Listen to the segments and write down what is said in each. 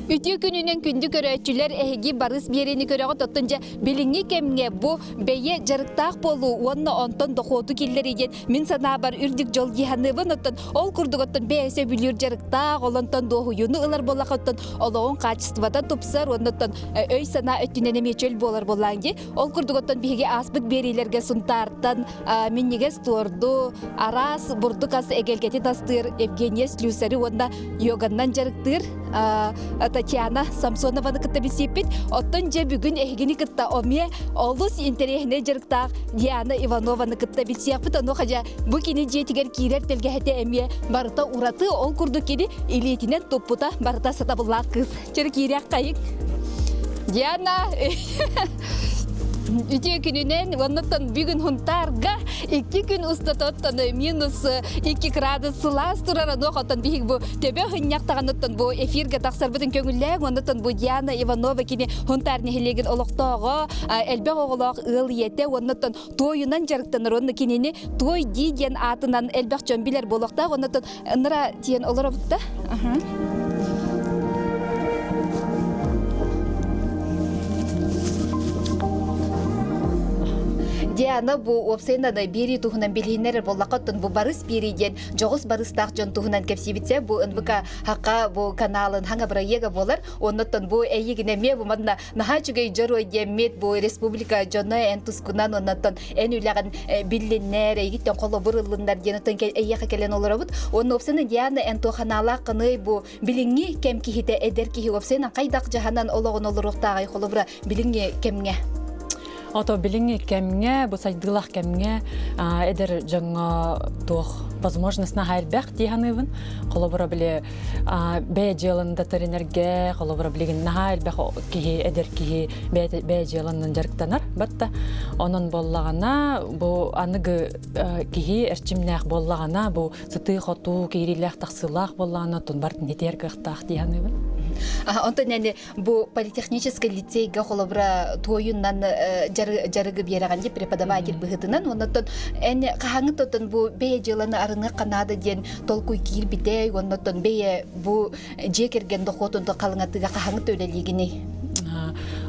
Ütü gününün kündü köröçüler ehegi barız birini köröğü tuttunca bilingi kemge bu beye jarıktaq bolu onna onton doxotu killeriyden min sana bar ürdük jol gihanıbın otun ol kurduk otun beyse bilür jarıktaq olonton dohuyunu ılar bolaq otun oloğun kaçıstvada tupsar onotun öy sana ötüneneme çöl bolar bolangi ol kurduk otun bihige asbıt berilerge suntartan minnige stordu aras burduk as egelgeti tastır Evgeniya Slüsari onda yogandan jarıktır Tatiana Samsonova'nı kıtta bisipit. Ottonca bugün ehgini kıtta omye olus interehne jarıktaq Diana Ivanova'nı kıtta bisiyapıt onu haja bu kini jetiger kirer telge hete emye barıta uratı ol kurdu kini ilitine toputa barıta satabıllar kız. Çarı kirek kayık. Diana Ütü gününen ondan bugün huntarga 2 gün ustatotan minus 2 gradus sılas duran oqatan bih bu tebe hınyaqtağan ottan bu efirge taqsar bütün köngüller ondan bu Diana Ivanova kini huntar nehilegin oloqtağı elbe oğlaq ıl yete ondan toyunan jarıktanır onu kinini toy diyen atından elbe çömbiler boloqta ondan nıra diyen olarabıtta. Diana bu opsayna da biri tuhunan bilhinler bollaqatın bu barış biriden joğuz barıştaq jon tuhunan kepsibitse bu ınvıka haqqa bu kanalın hanga birayega bolar ondan bu eyigine me bu madna naha çugay jaro yemet bu respublika jona entuskunan ondan en ulagan billinler eyitten qolo burulunlar jenatan eyyaqa kelen olarabut onun opsayna Diana ento kanala qınay bu bilingi kemki hite eder ki opsayna qaydaq jahanan oloğun oluruqtağay qolobra bilingi kemge Ото билинги кемге, бу сайдылах кемге эдер жаңа тох возможность на хайрбек тиханывын. Колобора биле бе желында тренерге, колобора билеген на хайрбек ки эдер ки бе желынын жарыктанар. Батта онун боллагана бу аныгы ки эрчимнах боллагана бу сыты хоту кирилах таксылах боллагана тун бартын нетергахтах тиханывын. Онтон yani bu политехнический лицейге холобра тойуннан жарыгы бераган преподаватель быгытынан онтон эне кахаңы тотон бу бее жыланы арыны канада ден толкуй кир бите онтон бее бу жекерген дохотунда калыңатыга кахаңы төлелигини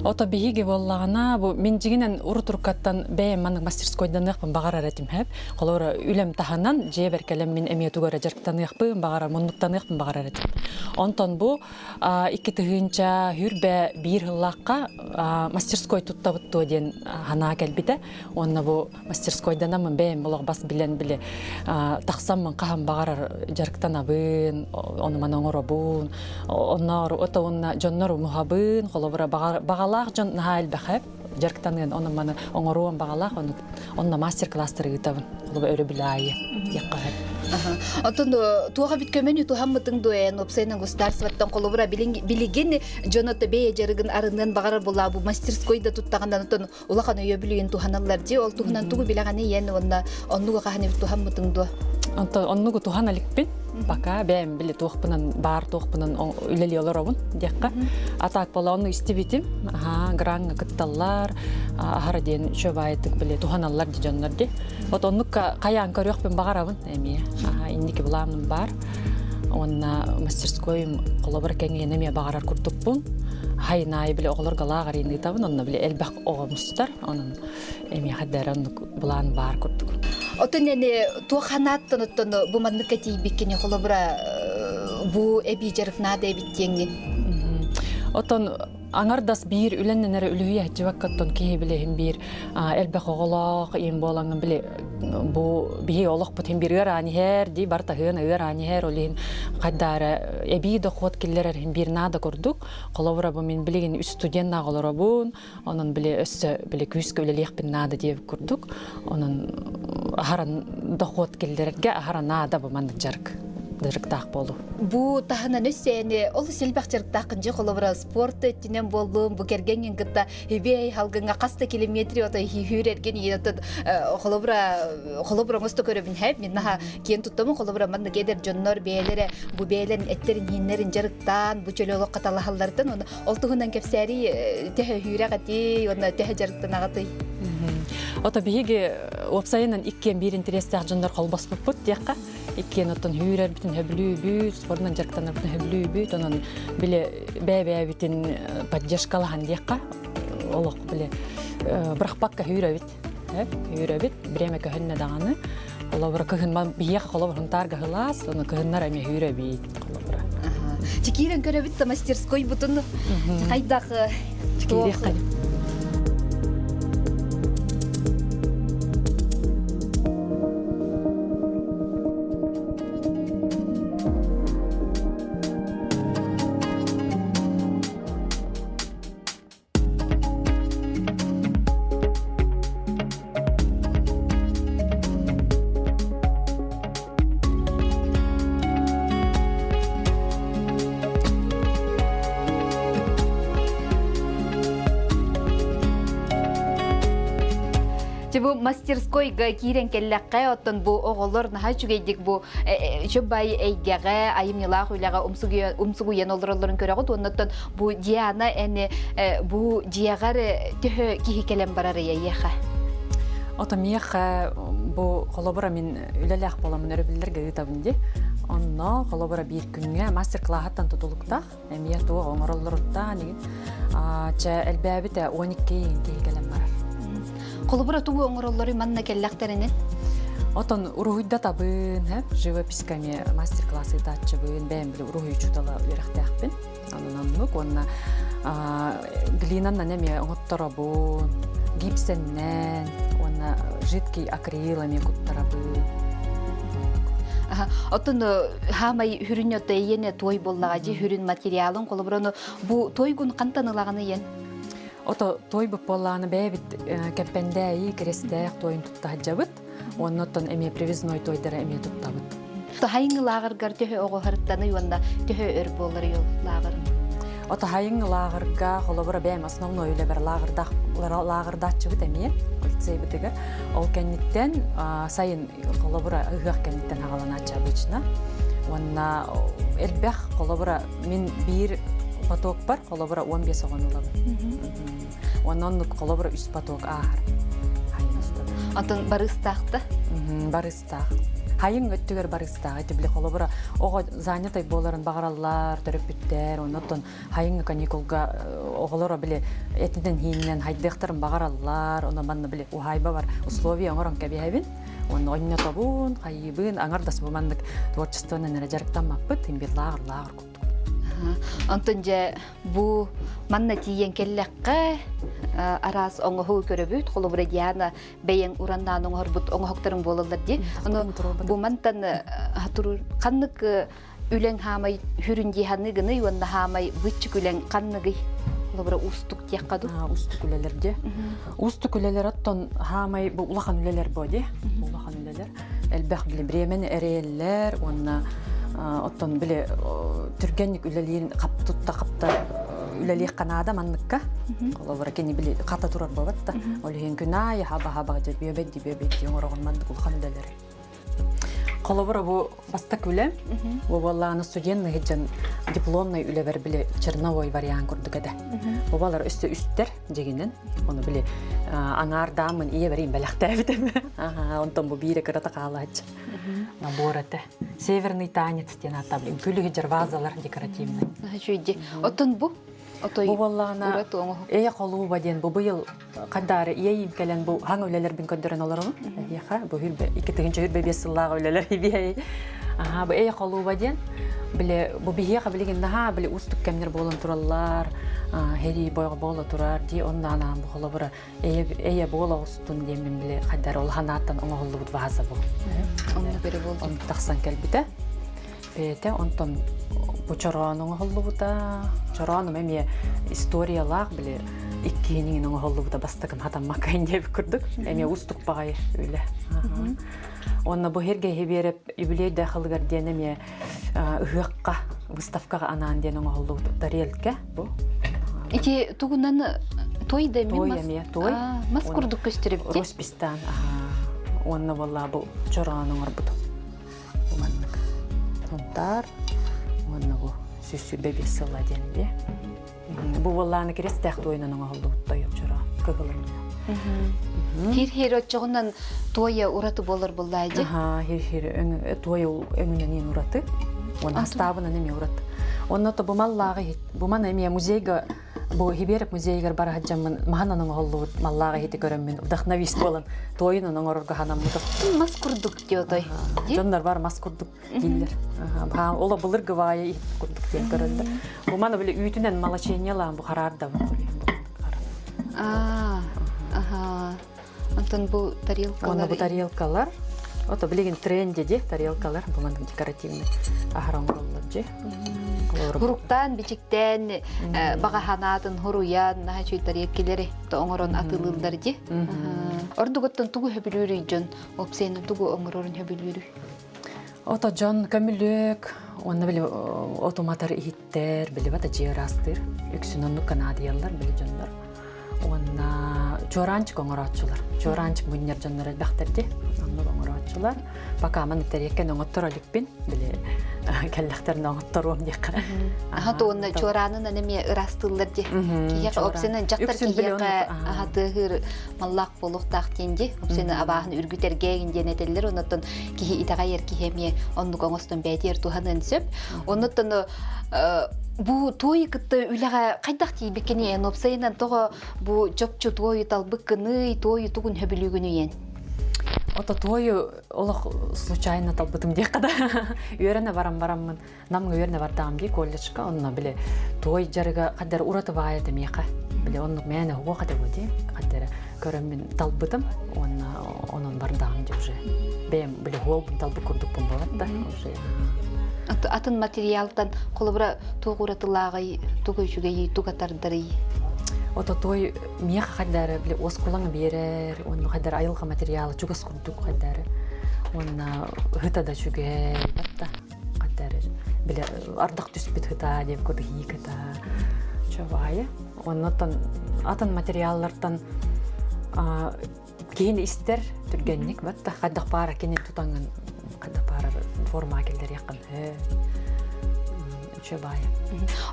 Ото биһиги боллагана бу мен жигинен урутуркаттан бе маның мастерскойданыкпын багара ретим хеп. Колора үлем таханан же беркелем мен эметугара жарктаныкпын багара мундуктаныкпын багара ретим. Онтон бу 2 тыгынча хүрбе бир хыллакка мастерской туттабытты ден хана келбите. Онна бу мастерскойданамын бе болог бас билен биле таксаммын кахам багара жарктанабын, оны манан оробун, оннор ото онна жоннор мухабын, колора багалах жон найл бахап жарктанын оны мана оңоруан багалах онна мастер-класстар гытабын. Бу өрө билайы якка. Отон туга биткөмөнү тухаммытың дуэн опсайнын государствоттон колобура билигин жоното бее жарыгын арынын багарар була бу мастерскойда туттагандан отон улахан өйө билген туханалар же ол туханан тугу билаганы ен онна оннуга каханы тухаммытың ду. Оннугу туханаликпин. Пока бәм биле тухпынан бар тухпынан үлели олоробун декка. Атак бола оны истебитим. Гранга кытталлар, ахара ден чөбайтык биле туханаллар дижоннор де. Вот оннукка каян көрөкпен багарабын эми. Индики буламын бар. Онна мастерскойм колобор кеңге неме багарар курдукпун. Хайнай биле оглор галагар инди табын онна биле элбак огомустар. Онун эми хаддаран булан бар курдук. Отон эне туханаттан оттон бу мандыкати биккене холобра бу эби жарык нада биттеңин. Отон аңардас бир үленненере үлүйе жибаккаттон кеһи биле бир элбэх оголок им болаңын биле бу бии олох бут бир ырани хер ди барта хын ырани хер олин каддара эби дохот киллерер бир нада көрдүк колобура бу мен билеген студент наголоробун онун биле өссө биле күскө үлелек бин нада деп көрдүк онун ахаран дохот киллерерге ахара нада бу мандык жарыктак болду. Бу таханан өссәне ол селбак жарыктакынжы колобура спорт өттүнөн болдум. Бу кергенген гытта хебей халгынга каста километри ота хүрерген ете колобура мосто көрөбүн хеп мен наха кен туттумун колобура манда кедер жоннор бээлере бу бээлерин эттерин хиннерин жарыктан бу чөлөлөк каталахалдартан оны олтугунан кепсери техе хүрагати оны техе жарыктан агаты. Ота биһиги опсайынан иккен бир интерестах жоннор колбас буппут дияка. Иккен оттон хүрер бүтүн хөблүүбү, спортнан жарыктанар бүтүн хөблүүбү, тонон биле бәбә бүтүн поддержкалахан дияка. Олок биле брахпакка хүрөбүт. Хүрөбүт, бреме көһөннө даганы. Колобура кыһын биһига колобура тарга хылас, оны кыһыннар эме хүрөбүт колобура. Чекирен көрөбүт мастерской бутун. Кайдак Чекирек. Бу мастерскойга кирен келлекке оттон бу оголор наха чүгейдик бу чөбай эйгеге айымнылах уйлага умсугуен олорлорун көрөгөт оннотон бу диана эне бу диягар төһө кихикелен барар яйха. Ота мияха бу колобура мен үлелек боламын өрөбүллерге ытабынди. Онно колобура бир күнгө мастер-класстан тутулукта эмия тоо оңороллорутта деген ча элбебите 12 кихикелен барар. Колобура туу оңороллору манна келлектеринен. Отон уруйда табын, живописками мастер-классы датчыбын, бәм биле уруй чутала үрәхтәхпин. Аннанлык онна глинаннан эме оңотторобун, гипсеннен, онна жидкий акрилами куттарабын. Отон хамай хүрүнөтө эне той боллагажы хүрүн материалын колобурону бу тойгун кантанылаганы ен. Ото той болланы бэбит кеппендеи крестех тойын туттахжабыт. Оннотон эме привезной тойдара эме туттабыт. Хайың лагыргар төһө ого харыттаны юанда төһө өр болар юл лагырын. Ото хайың лагырга холобура бэм основной үле бер лагырдачыбыт эме лицейбитигер. Ол кенниттен сайын холобура ыгак кенниттен агаланачы обычно. Онна элбэх холобура мен бир поток бар, холобура 15 огонулабы. Оннон колобура 3 поток ахар. Антон барыстакта? Барыстак. Хайын өттүгөр барыстак. Эти биле колобура ого занятай боларын багараллар, төрөпүттер, оннотон хайын каникулга оголора биле этиден хиннен хайдыктарын багараллар, онон манна биле ухайба бар. Условия оңорон кебебин. Он ойна табун, хайыбын, аңардас бу мандык творчествонун жарыктанмаппыт, бир лагыр куттук. Антон же бу манна тиен келлекке арас оңоху көрөбүт, колобура диана бейен урандан оңорбут оңохтарын болалар ди. Аны бу мантан хатур каннык үлен хамай хүрүн диханы гыны юнда хамай бычык үлен канныгы колобура устук тияккаду. Устук үлелерде. Устук үлелер оттон хамай бу улахан үлелер боди. Улахан үлелер. Элбэх биле бремен эреллер, онна оттон биле түргенник үлелерин капта үлелек канада манныкка. Колобура кени биле ката турар болатта. Олеген күнай хаба деп бебеди оңорогон мандык улахан үлелер. Колобура бу бастак үлем. Бу балланы студентный хеджен дипломный үлебер биле черновой вариант көрдүк эде. Бу балар үстер дегенен, оны биле аңардамын ие берин белектебитем. Онтон бу бире кырата калач. Наборате. Северный танец тена таблин. Күлүгү жервазалар декоративный. Чуйди. Отон бу Бу баллана колуу баден бу быйыл кадары ийим келен бу хаң үлелер бин көндөрөн аларым. Яха бу хүрбе 2-нче хүрбе 5 жыллага үлелер бий. Бу колуу баден биле бу бие кабилеген наха биле устук кемнер болон тураллар. хери бойга бола турар ди ондан ан холобра эе бола устун демин биле кадар ол ханаттан оңоллубут база бу. Онны бере болду. Он таксан келбите. Бете онтон бу чораның оңоллубута, чораның эме историялар биле иккенин оңоллубута бастыкым хатан макайын деп күрдүк. Эме устук багай үле. Онна бу херге хебереп юбилей дахылгар денеме ыгыкка выставкага анан ден оңоллубута тарелке бу. Ити тугунан той да Той мен эме той. Мас курдук көстөрүп ди. Роспистан. Онна валла бу чораның арбут. Уманнык. Онтар. Онна бу сүсү бебесела денби. Бу валланы керестек тойнун оңоллубута чора. Кыгылым. Хир отчогунан тойя ураты болор буллайды. Хир той өңүнөн ураты. Оны астабына неме ураты. Онно то бу маллагы хит. Бу мана эме музейга бу Хиберек музейгер бара хаджамын махананың оғылуыт маллағы хеті көріммен вдохновист болын тойының оңырырға ханам мұдық. Мас күрдік деу той. Жондар бар мас күрдік дейілер. Ола бұлыр гывайы ет күрдік дейін көрілді. Бұл маны біле үйтінен малачениялан бұл қарарда бұл. Антон бұл тарелкалар. Оны бұл тарелкалар. Ото білеген тренде де тарелкалар. Бұл маны декоративный ағыран болылар же. Хуруктан, бичиктен, бағаханатын, хуруян, наға чөйтар еккелері оңырын атылылдар де. Ордуғыттан тугу хөбілері жон, опсейінің тугу оңырын хөбілері. Ото жон көмілік, оны білі отоматар иттер, білі бата жиырастыр. Үксінонлық канадиялар білі жондар. Онна жоранчик оңыратчылар. Жоранчик мүнер жондар әлбәқтерде. Онлық оңыратчылар. Бака аман әттереккен оңыттыр олікпен, білі кәлләқтерін оңыттыр оң дейқі. Ағаты оны жоранын әнеме ұрастылыр де. Кейеқі опсені жақтар кейеқі дығыр маллақ болуқтақ денде. Опсені абағын үргітергеген денетелер. Онытын кейі итаға ер кейеме онлық оңыстың бәдер туғанын сөп. Онытын бу той кытты үләгә кайдак тибекене опсайнан тога бу жопчу той талбыкны той тугун хөбүлүгүнү ен. Ото тою олох случайно талбытым дек када. Үйрәнә барам-бараммын. Намга үйрәнә бардам ди колледжка. Онна биле той жарыга кадәр ураты баайды мека. Биле онны менә хуга кадәр буди. Кадәр көрәммен талбытым. Онын бардам ди уже. Бем биле хол талбы курдук булат да уже. Атын материалдан колобра тугуратылагы тугүйчүгөй тугатардыры. Ото той меха кадәр биле оскулаң берер, онны кадәр айылга материалы чугас курдук кадәр. Онна хытада чугә батта кадәр биле ардак түспит хыта деп курдук хиката. Чавайы. Оннан атын материаллардан кейін истер түргенник батта кадак пара кенен тутанган кадак пара форма келдер якын. Чабай.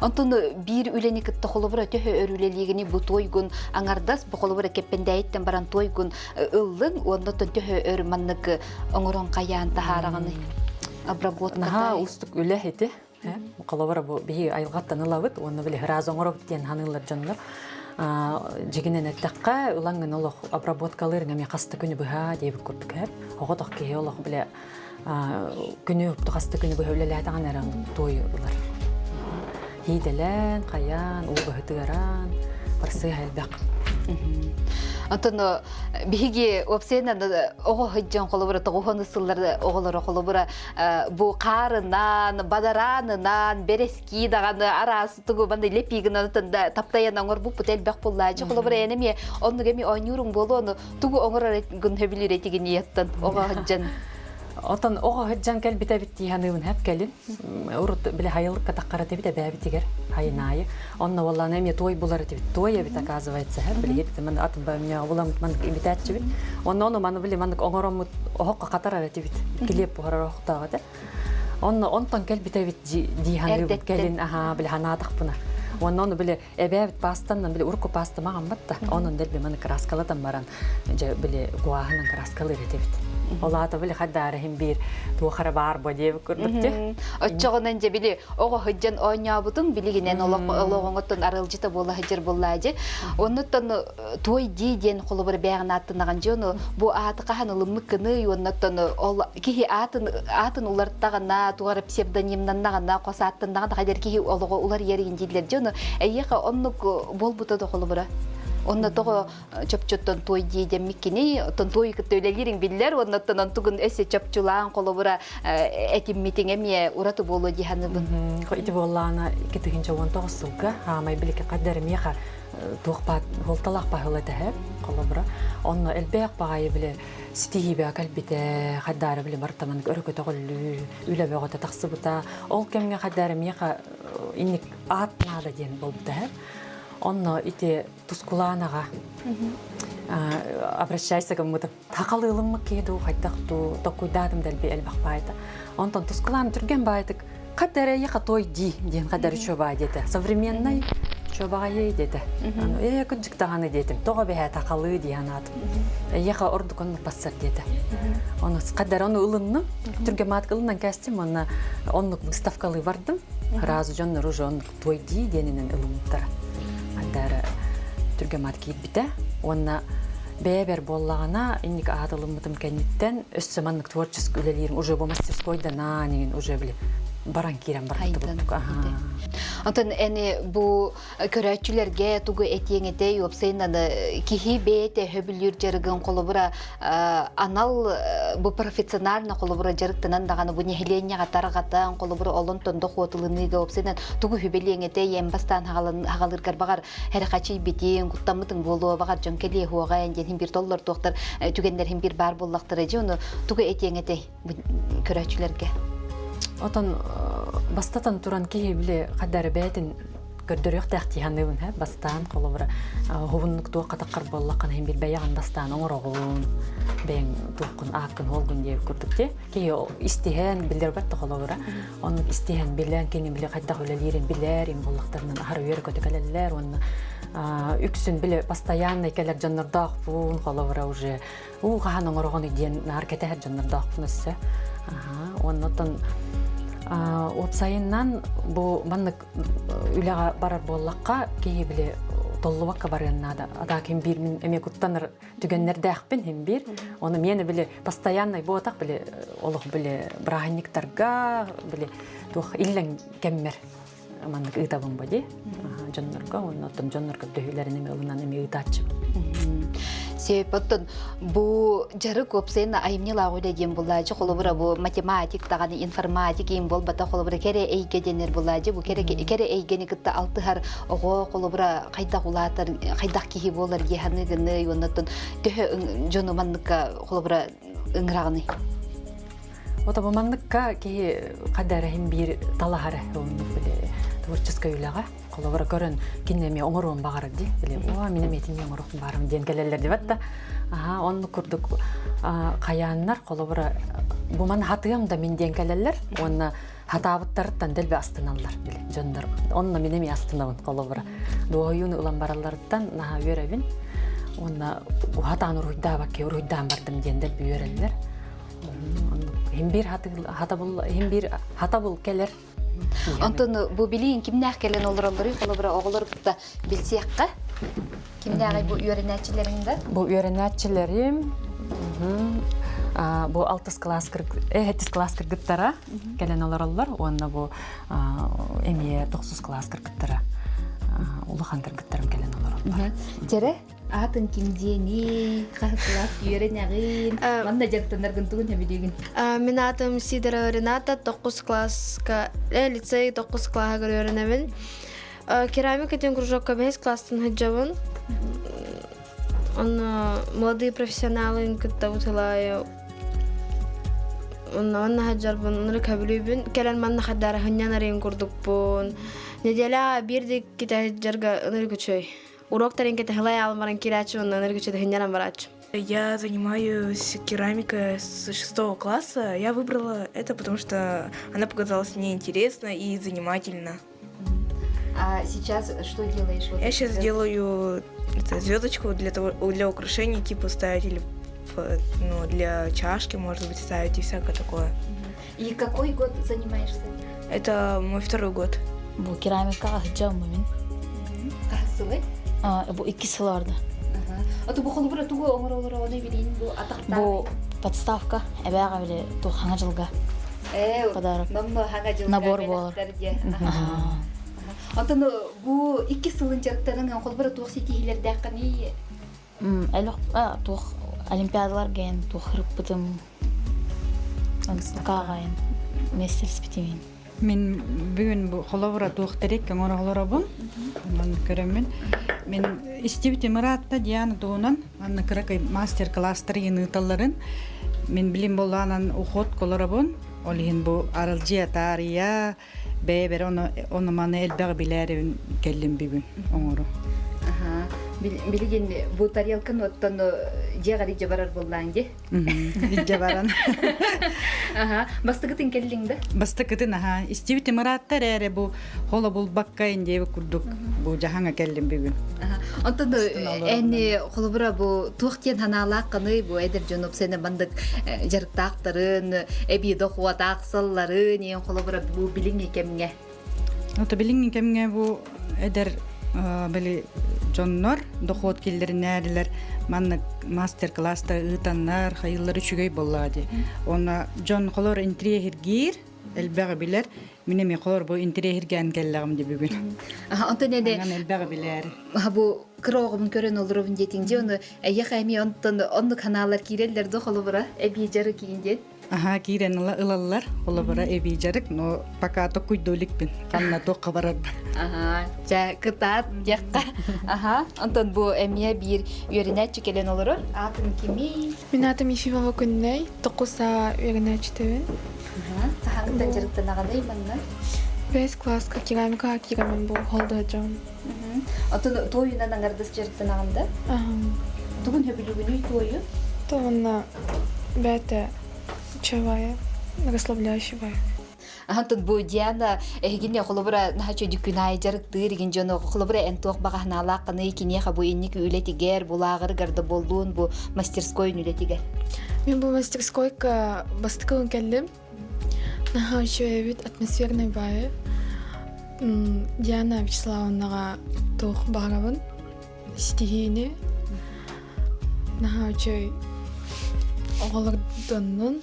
Антон бир үлени кытта холобра төһө өрүлелигини бу тойгун аңардас бу холобра кеппендәйттен баран тойгун ыллын онда төһө өрманнык оңорон каян тахараганы обработка. Наха устук үле хете. Холобра бу би айылгаттан ылабыт, онда биле раз оңорop ден ханылар жандар. Жигинен эттакка уланган олох обработкалар гаме касты күнү быха деп көрдүк. Оготок ке олох биле күнү касты күнү бөлөлө атаган аран тойлар. Хиделен, каян, угыhtыгаран, барсы хайлбак. Антон биги опсенан ого хыджан колобра тогоны сыллар оголор колобра бу карынан, бадаранынан, берески даганы арасы тугу бандай лепигин антында таптаян оңор бу путелбак буллажы колобра энеме онну геми ойнурун болону тугу оңор гын хөбүлүретиген ияттан ого хыджан. Отан ого хыджан кел битебитти ханыбын хеп келин. Урут биле хайылык катаккара тебите бәбитигер хайнайы. Онна валланы эме той булар тебит. Той бит оказывается хеп биле мен ат бамня улам мен имитатчы бит. Онно маны биле мен оңором охокка катара тебит. Клеп хорохтага да. Онно онтан кел битебит ди ханыбын келин биле ханатак буна. Онно биле эбебит пастандан биле урку паста маган батта. Онун дел биле мен краскалатан баран. Же биле гуахынан краскалыр тебит. Олата биле хаддары хим бир туохара бар бо деп көрдүктө. Оччогонан же били ого хөҗҗән ойнабытын билигинен ологоңоттон арылжыта бола хәҗер буллаҗы. Оннотон той диден колы бер бәгән аттынаган жону бу аты каханылы мыкны оннотон ол кихи атын улартагана тугар псевдонимнан нагана косаттындаган хәҗер кихи олого улар ярыгын дилер жону әйеха оннук болбута да колы бер. Онна того чөпчөттөн той диден микини тон той көтөлелерин биллер оннотон антугун эсе чөпчулаан колы бер этим митингеме ураты болу диханыбын. Ити боллана 2019-га хамай билке каддар меха тугпат холталак бахылата хеп колобра онно элбек багай биле стиги калбите хаддар биле мартаман өркө тоголлу үлө бөгөтө таксыбыта ол кемге каддар меха инник ат нада ден болду хеп онно ити тускуланага обращайся кому-то такалылыммы кеду хайтакту токуйдадым делби элбакпайта онтон тускулан түрген байтык каддар яха той ди ден каддар чоба деди современный чобага ей деди күнжик таганы дедим тога бе такалы диянат яха ордукон бассар деди оны каддар оны ылынны түрген маткылынан кастим оны оннук выставкалы бардым разы жон ружо оннук той ди денинен ылынтар каддар түрген матки бите онна бебер боллагана инник атылымытым кенниттен өссөманнык творческий үлелерин уже бо мастерскойда нанин уже биле баран кирем бардык. Антон эни бу көрөчүлөргө тугу этеңете юпсайнан кихи бете хөбүлүр жарыгын колобура анал бу профессионально колобура жарыктанан даганы бу нехиленья катаргатан колобура олонтон дохотылыныга опсайнан тугу хөбүлеңете эмбастан хагалыргар багар херкачы битин куттамытын болуу багар жонкеле хуага энден бир доллар доктор түгендер бир бар боллактыры жону тугу этеңете көрөчүлөргө Отон бастатан туран кие биле каддар бетин көрдөрөк тактиханыбын бастан колобура ховуннук туа катаккар боллакан хем бир баяган бастан оңорогун бен тукун акын холгун деп көрдүктө кие истиген билер батты колобура оны истиген билен кени биле кайда өлелерин билерин боллактарынан ар өркөтөкөлөр оны үксүн биле постоянно келер жаннардак бун колобура уже хаан оңорогон ден аркете жаннардак бунысы оннотон отсайыннан бу маннык үлага барар боллакка кие биле толлубакка барганнада ада ким бир мен эме куттаныр түгеннерде акпен хем бир оны мени биле постоянно ботак биле олуг биле браханниктарга биле тух иллен кеммер маннык ытабын боди жоннорго оннотон жоннорго дөйлөрүн эме ылынан эме ытачы Себептен бу жарык опсайна аймнила ойда дем булажы колобура бу математик таганы информатик ем бол бата колобура кере эйге денер булажы бу кере эйгени кытта алтыхар ого колобура кайда кулатыр кайдак кихи болар геханыгыны оннотон төхө жонуманныкка колобура ыңрагыны Ота бу манныкка ки кадара хим бир талахара биле творческий үлага колобура көрөн кинеме оңорон багар ди биле о менин метин оңорон барым ден келелер деп атта онну курдук каяннар колобура бу ман хатыгам да мен ден келелер онна хатабыттардан делбе астыналар биле жондар онна менин астынабын колобура доюн улан баралардан на өрөбүн онна хатан уруйда баке уруйдан бардым ден деп өрелер хим бир хатабыл келер Антон бу билин кимнәк келен олорлары колобура оголор да билсекка кимнәк бу үйренәчләрендә бу үйренәчләрем бу 6 класс 7 класс кыргыттара келен олорлар онна бу эме 9 класс кыргыттара улахан кыргыттарым келен олорлар Тере атын кимдени класс үйренәгин манда жактанаргын тугун хәбидеген Мен атым Сидора Рената 9 класска лицей 9 класска үйренәмен керамика тен кружокка 5 класстан хаҗабын молодые профессионалы кытта утылай онна хаҗарбын оны кабилибин келен манна хадара ханнанарын курдукпун неделя бирдик ките жарга ыныр көчөй уроктарын кете хылай алмаран кирачы онна ыныр көчөй ханнанан барачы. Я занимаюсь керамикой с 6 класса. Я выбрала это, потому что она показалась мне интересно и занимательно. А сейчас что делаешь? Я сейчас делаю звездочку для украшений, типа ставить или ну, для чашки, может быть, ставить и всякое такое. И какой год занимаешься? Это мой 2-й год. Бу керамикага хыджаммы мен. Кахсылы? Бу 2 сыларда. Аты бу холбура тугу оңоролор оны билин бу атактар. Бу подставка эбага биле тухаңа жылга. Подарок. Намно хага жылга. Набор болар. Атын бу 2 сылын жарыктанын холбура тугу сетихилерде каны Элок тух олимпиадалар ген тух хырпытым. Кагайын. Местер спитимен. Мен бүгін бұл холовра туқтарек оңора холорабын. Мен көремін. Мен истебите Мыратта Диана туунан анны кыракай мастер-класстар ыныталларын. Мен билим боланан ухот колорабын. Олихин бу аралжия тария бебер оны маны элбег билерин келлим бүгүн оңору. Билеген бу тарелкан оттон жегари жабарар болланги. Жабаран. Бастыгытын келлиңде? Бастыкытын истебите Мыраттар эре бу холо бул баккайын деп курдук. Бу жахаңа келлим бүгүн. Онтон эни холобура бу туктен ханалак каны бу эдер жонуп сене бандык жарыктактарын, эби дохуатаксылларын, ен холобура бу билиң экемге. Ота билиң экемге бу эдер били жоннор дохот килдеринерлер манны мастер-класста ытаннар хайыллар үчүгөй боллади. Она жон холор интерьер элбеги билер. Минеме холор бу интерьерген келлегим ди бүгүн. Онтон эне элбеги билер. Бу кырогум көрөн олорубун жетинде оны яхами онтон каналлар киреллер до холобура эби жары кийинде. Кирен ылаллар холобура эби жарык, но пока токуйдоликпин. Канна токка барар. Жа кытат жакка. Онтон бу эмие бир үйрөнөчү келен олорор. Атын кими? Мен атым Ефимова Күннәй, 9-а үйренәчтебен. Тахаңдан жарыктанагандай манна. 5 класска керамика киремен бу холда жон. Онтон тойунан аңардыс жарыктанаганда. Тугун хөбүлүгүнү тою. То она бета чавая, расслабляющая. Антон бу Диана эгине холобура нахачо дүкүнай жарыктыр ген жоно холобура энток баганалак каны кине хабу инник үлетигер булагыр гарды болдун бу мастерской үлетигер. Мен бу мастерскойка бастыкын келдим. Нахачо эбит атмосферный бай. Диана Вячеславовнага тох багабын. Стихийни. Нахачо оголордонун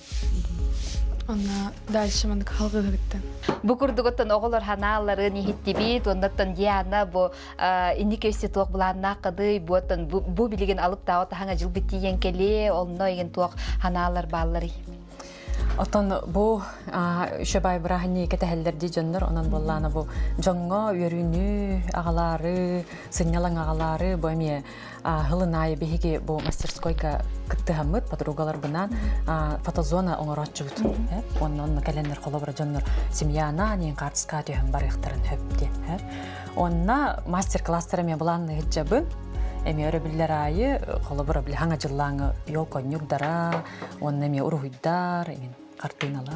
она дальше мен халгы кеттен. Бу курдуготтон оголор ханаалары нихиттибит, ондаттан Диана бу инникеси ток буланна кыды, бу билеген алып таа тахаңа жыл биттиен келе, олно еген ток ханаалар баллары. Отон бу шөбай брахани кетехелдерди жоннор онон боллана бу жоңго үйрүнүү агалары, сынялаң агалары бу эми хылынай биһиги бу мастерскойга кыттыхамыт подругалар бынан фотозона оңороччубут. Оннон календар холобра жоннор семьяна нен картска төһөн барыктарын хөпти. Онна мастер-класстар эми буланны хиджабын эми өрөбүллер айы холобра бил хаңа жыллаңы йол конюгдара, онна эми уруйдар, эми картиналар.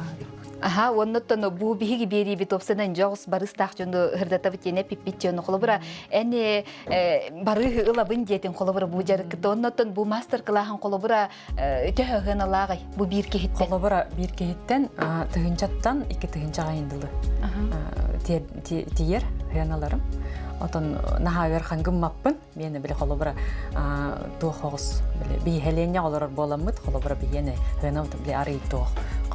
Онноттон бу биһиги бери бит опсенен жогус барыстак жонду хырдата битене пиппитчен холобра эни бары ылабын детин холобра бу жарыкты онноттон бу мастер-классын холобра төһөгөналагай бу бир кехиттен холобра бир кехиттен тыгынчаттан 2 тыгынчага индилы. Тиер хыяналарым. Отон нахавер хангыммаппын мени биле холобра тохогус биле бихелене олор боламыт холобра биене хынам биле ари тох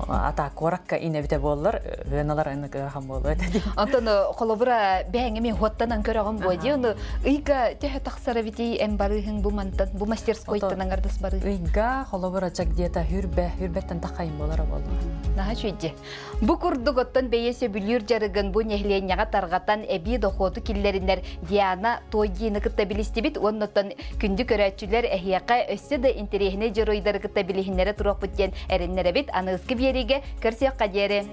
ата коракка инебите боллар хыналар аны хам болот. Отон холобра беңеме хоттанан көрөгөн боди уну ыйга төһө таксара бити эм барыгын бу мантан бу мастерскойттан аңардыс бары. Ыйга холобра чак диета хүрбеттен такайым болар болду. Наха чүйдү. Бу курдуготтон бейесе бүлүр жарыгын бу нехленяга таргатан эби дохоту киллерин Диана тойгины кытта билистибит, оннотон күндү көрәтчүләр эхияка өссө да интерехне жыройдары кытта билихиннәре турак бүттен әріннәре бит, аны ыскы береге көрсек қадері.